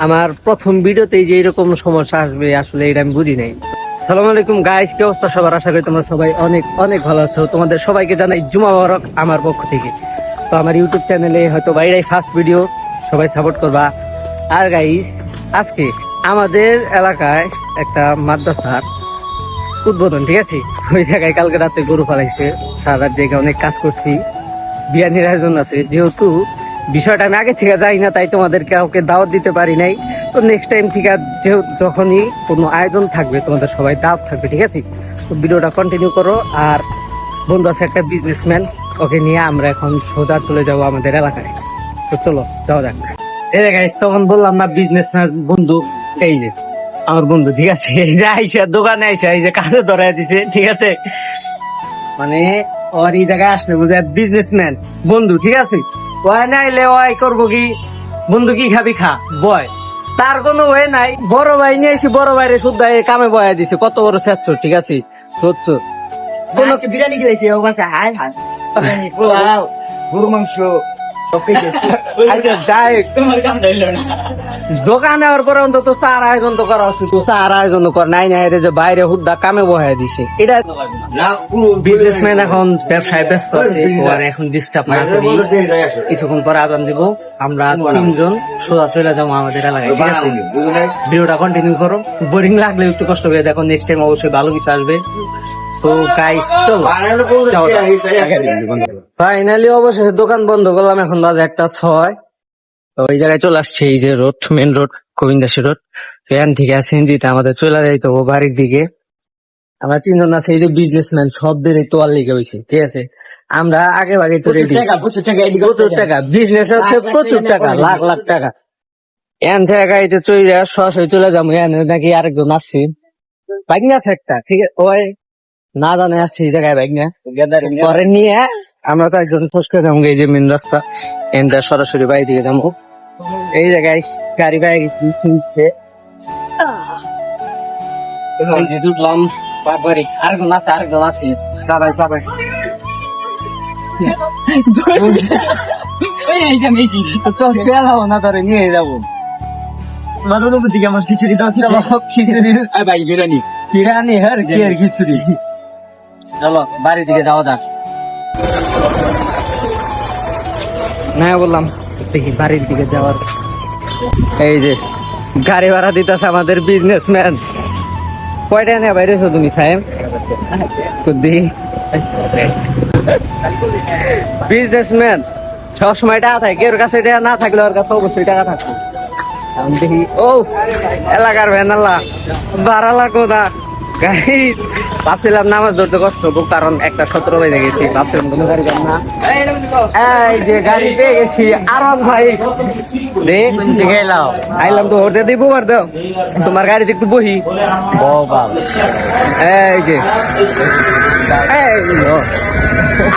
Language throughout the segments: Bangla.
আমার প্রথম ভিডিওতে যে এরকম সমস্যা আসবে আসলে এটা আমি বুঝি নাই। সালাম আলাইকুম গাইস, কি অবস্থা সবার? আশা করি তোমরা সবাই অনেক অনেক ভালো আছো। তোমাদের সবাইকে জানাই জুমা মুবারক আমার পক্ষ থেকে। তো আমার ইউটিউব চ্যানেলে হয়তো বাইরে ফার্স্ট ভিডিও, সবাই সাপোর্ট করবা। আর গাইস, আজকে আমাদের এলাকায় একটা মাদ্রাসার উদ্বোধন, ঠিক আছে? ওই জায়গায় কালকে রাতে গরু ফালাইছে, সারা রাত জায়গায় অনেক কাজ করছি, বিরিয়ানির আয়োজন আছে। যেহেতু বিষয়টা আমি আগে থেকে যাই না, তাই তোমাদের কাউকে দাওয়াত দিতে পারি নাই। তো নেক্সট টাইম ঠিক আছে, যখনই কোনো আয়োজন থাকবে তোমাদের সবাই দাওয়াত থাকবে, ঠিক আছে? তো ভিডিওটা কন্টিনিউ করো। আর বন্ধু আছে একটা বিজনেসম্যান, ওকে নিয়ে আমরা এখন সোজা চলে যাবো আমাদের এলাকায়। তো চলো যাওয়া যাক। এই যে গাইস, তখন বললাম না বিজনেসম্যান বন্ধু, এই যে আমার বন্ধু, ঠিক আছে? এই যে আইসা দোকানে আইসা এই যে কাজে ধরাই দিছে, ঠিক আছে? মানে ওর এই জায়গায় আসলে বুঝে বিজনেসম্যান বন্ধু, ঠিক আছে? ওই নাইলে ওই করবো কি, বন্ধু কি খাবি খা, বয়, তার কোনো ওয়ে নাই। বড় ভাই নিয়ে এসে বড় ভাইরে শুদ্ধ কামে বয়া দিছে, কত বড় স্যাচ্ছ, ঠিক আছে? সচ্ছ কোন বিরিয়ানি খেয়েছি ও বাসা, হাই হাই পোলাও, গরু মাংস দোকানে ওর পরে অন্তত চার আয়োজন তো করা উচিত। চার আয়োজন কর নাই নাই, যে বাইরে হুদ্দা কামে বহাই দিছে। এটা বিজনেসম্যান এখন ব্যবসায় ব্যস্ত আছে, আর এখন ডিস্টার্ব না করি, কিছুক্ষণ পর আজান দিব। আমরা তিনজন সোজা চলে যাবো আমাদের এলাকায়, ঠিক আছে? ভিডিওটা কন্টিনিউ করো, বোরিং লাগলে একটু কষ্ট করে দেখো, নেক্সট টাইম অবশ্যই ভালো কিছু আসবে। তো গাইস চলো, ফাইনালি অবশেষে দোকান বন্ধ করলাম। এখন বাজে 1:06। তো ওই জায়গায় চলে আসছে, এই যে road, main road, Gobindasi road. তো এখান থেকে সিএনজিতে আমাদের চলে যাইতে হবে বাড়ির দিকে। আমরা তিনজন আছে, এই যে বিজনেসম্যান, সব বের তোয়ার লিগে হয়েছে, ঠিক আছে? আমরা আগে ভাগে তো রেডি, প্রচুর টাকা বিজনেস হচ্ছে, প্রচুর টাকা, লাখ লাখ টাকা। এন জায়গায় চলে যাওয়ার সরাসরি চলে যাবো। এনে নাকি আরেকজন আসছে, বাইক নিয়ে আছে একটা, ঠিক আছে? ওই না জানে আসছে এই জায়গায় বাইক নিয়ে, পরে নিয়ে আমরা তো একজন খোঁজ করে যাবো। এই যে মেন রাস্তা, এনটা সরাসরি বাড়ি দিকে যাবো। এই জায়গায় গাড়ি বাইক ঢুকলাম, আরেকজন আছে, আরেকজন আছে, সবাই সবাই না ধরে নিয়ে যাবো। খিচুড়ি দাও, চলো খিচুড়ি ভাই, বিরিয়ানি বিরিয়ানি হ্যাঁ কি আর খিচুড়ি। চলো বাড়ির দিকে যাওয়া যাক। না বললাম দেখি বাড়ির দিকে যাওয়ার। এই যে গাড়ি ভাড়া দিতেছে আমাদের বিজনেসম্যান। কয়টা নিয়ে বাইরেছো তুমি সাহেব? বিজনেসম্যান সবসময় টাকা থাকে, ওর কাছে টাকা না থাকলে ওর কাছে অবশ্যই টাকা থাকতো। দেখি ও এলাকার ভ্যানাল্লা ভাড়া লাগো না। ভাবছিলাম নামাজ ধরতে কষ্ট হবো, কারণ 1:17 বেজে গেছি। ভাবছিলাম কোনো গাড়ি যান না। এই যে গাড়ি পেয়ে গেছি, আরাম ভাই দেখে এলাম, আইলাম তো ওর দিব আর দাও, তোমার গাড়িতে একটু বহি। এই যে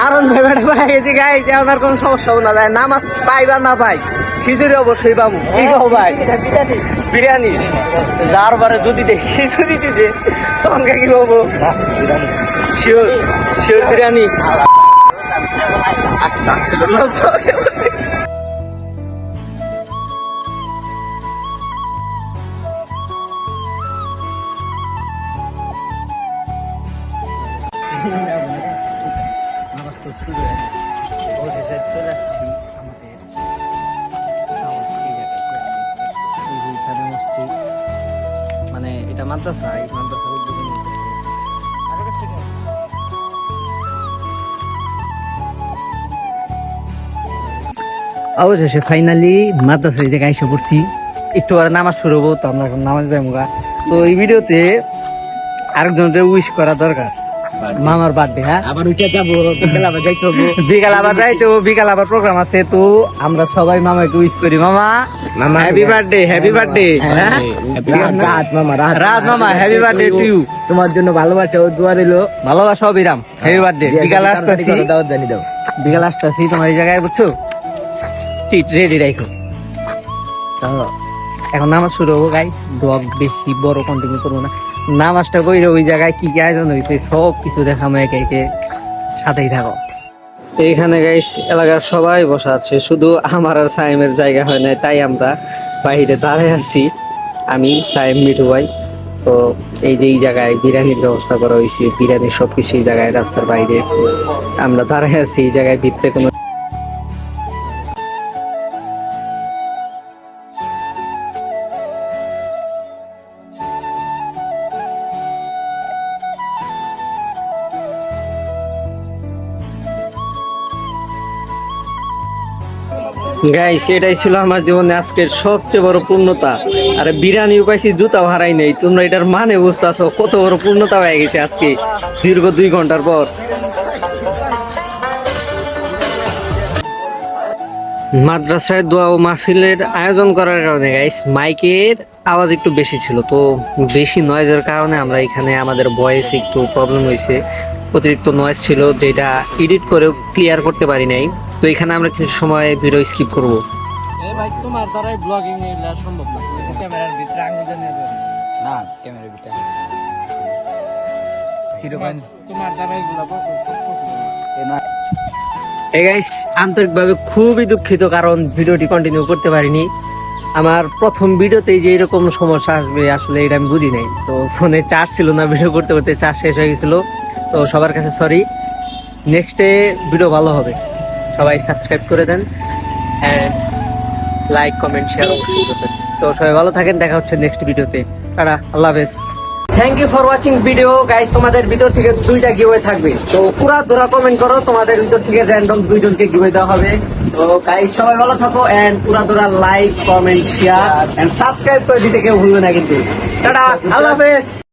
আরন ভাই বেটা পাই গেছি গাই, আমার কোনো সমস্যা না যায়, নামাজ পাইবা না পাই, খিচুড়ি অবশ্যই পাবো। কি কো ভাই? বিরিয়ানি যার বারে যদি দেখি খিচুড়ি দিতে তখন কি পাবো? Sure sure biryani. চলে আসছি মানে এটা মাদ্রাসা, এই মাদ্রাসা অবশেষে ফাইনালি মাদ্রাসা এই জায়গায় এসে পড়ছি। একটু আর নামাজ শুরু হবো, তো আমরা নামাজ যাবো। তো এই ভিডিওতে আরেকজনকে উইশ করা দরকার, মামার বার্থডে। হ্যাঁ, আবার উঠে যাবো, বিকাল আবার যাইতে হবে, বিকাল আবার যাইতে হবে, বিকাল আবার প্রোগ্রাম আছে। তো আমরা সবাই মামাকে উইশ করি, মামা মামা হ্যাপি বার্থডে, হ্যাপি বার্থডে। হ্যাঁ রাত মামা হ্যাপি বার্থডে টু ইউ। তোমার জন্য ভালোবাসা ও দোয়া রইলো, ভালোবাসা অবিরাম। Happy birthday. বিকাল আসতেছি, দাওয়াত জানি দাও, বিকাল আসতেছি তোমার এই জায়গায়, বুঝছো? রেডি রাখো। এখন নামাজ শুরু হবো গাইস, ব্লগ বেশি বড় কন্টিনিউ করবো না। নামাজটা কইরে ওই জায়গায় কি কি আয়োজন হয়েছে সব কিছু দেখাবো, একে একে, সাথেই থাকো। এইখানে গাইস এলাকার সবাই বসা আছে, শুধু আমার আর সাইমের জায়গা হয় নাই, তাই আমরা বাইরে দাঁড়ায় আছি। আমি সাইম মিঠু ভাই। তো এই যে এই জায়গায় বিরিয়ানির ব্যবস্থা করা হয়েছে, বিরিয়ানির সবকিছু এই জায়গায় রাস্তার বাইরে আমরা দাঁড়ায় আছি। এই জায়গায় ভিতরে কোনো গাইস, এটাই ছিল আমার জীবনে আজকের সবচেয়ে বড় পূর্ণতা। আরে বিরিয়ানিও পাইছি, জুতাও হারাই নাই। তোমরা এটার মানে বুঝতেছো কত বড় পূর্ণতা হয়ে গেছে আজকে দীর্ঘ 2 ঘন্টার পর। মাদ্রাসায় দোয়া ও মাহফিলের আয়োজন করার কারণে গাইস মাইকের আওয়াজ একটু বেশি ছিল, তো বেশি নয়েজের কারণে আমরা এখানে আমাদের ভয়েস একটু প্রবলেম হয়েছে। অতিরিক্ত নয়েজ ছিল, যেটা এডিট করেও ক্লিয়ার করতে পারি নাই। তো এখানে আমরা কিছু সময় ভিডিও স্কিপ করব। এই ভাই তোমার দ্বারাই ব্লগিং এগুলা সম্ভব না, তুমি তো ক্যামেরার ভিতরে আঙুল দিয়ে না, ক্যামেরার ভিতরে তোমার দ্বারা এগুলা এই গাইস, আন্তরিকভাবে খুবই দুঃখিত, কারণ ভিডিওটি কন্টিনিউ করতে পারিনি। আমার প্রথম ভিডিওতেই যে এরকম সমস্যা আসবে আসলে এটা আমি বুঝি নাই। তো ফোনে চার্জ ছিল না, ভিডিও করতে করতে চার্জ শেষ হয়ে গেছিল। তো সবার কাছে সরি। নেক্সটে ভিডিও ভালো হবে। সবাই সাবস্ক্রাইব করে দেন, অ্যান্ড লাইক কমেন্ট শেয়ার অবশ্যই করবেন। তো সবাই ভালো থাকেন, দেখা হচ্ছে নেক্সট ভিডিওতে। টাটা, আল্লাহ হাফেজ। Thank you for watching video guys. তোমাদের ভিতর থেকে 2টা গিভওয়ে থাকবে, তো পুরা ধরা কমেন্ট করো, তোমাদের ভিতর থেকে র্যান্ডম 2 জনকে গিভওয়ে দেওয়া হবে। তো গাইস সবাই ভালো থাকো, এন্ড পুরা ধরা like comment share and subscribe করে দিতে কেউ ভুলবে না কিন্তু। টাটা, আল্লাহ হাফেজ।